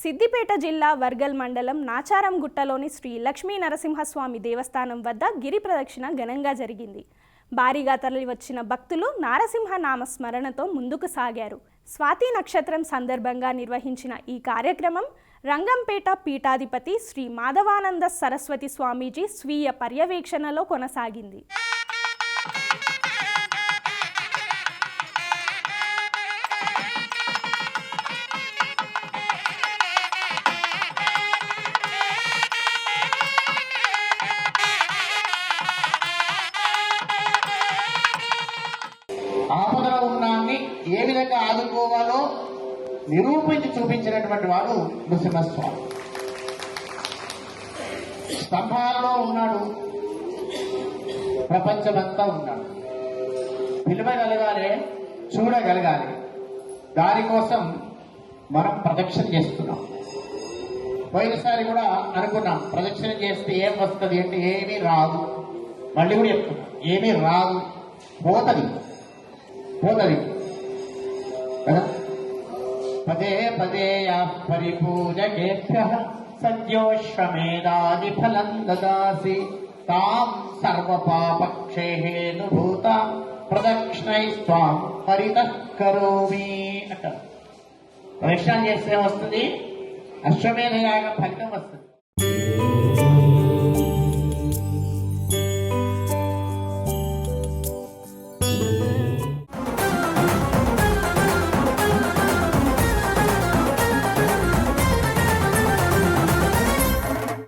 సిద్దిపేట జిల్లా వర్గల్ మండలం నాచారం గుట్టలోని శ్రీ లక్ష్మీ నరసింహస్వామి దేవస్థానం వద్ద గిరి ప్రదక్షిణ ఘనంగా జరిగింది. భారీగా తరలివచ్చిన భక్తులు నారసింహ నామస్మరణతో ముందుకు సాగారు. స్వాతి నక్షత్రం సందర్భంగా నిర్వహించిన ఈ కార్యక్రమం రంగంపేట పీఠాధిపతి శ్రీ మాధవానంద సరస్వతి స్వామీజీ స్వీయ పర్యవేక్షణలో కొనసాగింది. ఆపదలో ఉన్నాన్ని ఏ విధంగా ఆదుకోవాలో నిరూపించి చూపించినటువంటి వాడు నృసింహస్వామి. స్తంభాలలో ఉన్నాడు, ప్రపంచమంతా ఉన్నాడు. పిలవగలగాలి, చూడగలగాలి. దానికోసం మనం ప్రదక్షిణ చేస్తున్నాం. పోయినసారి కూడా అనుకున్నాం ప్రదక్షిణ చేస్తే ఏం వస్తుంది అంటే ఏమీ రాదు. మళ్ళీ కూడా చెప్తున్నాం, ఏమీ రాదు, పోతుంది కదా. పదే పదే పరిపూజకేభ్యః సద్యోశ్వమేధాది ఫలం దదాసి తాం సర్వపాపక్షేహేనుభూతాం ప్రదక్షిణైస్త్వాం పరితః కరోమి అంటారు. ప్రదక్షిణ చేస్తే వస్తుంది, అశ్వమేధ యాగ ఫలితం వస్తుంది.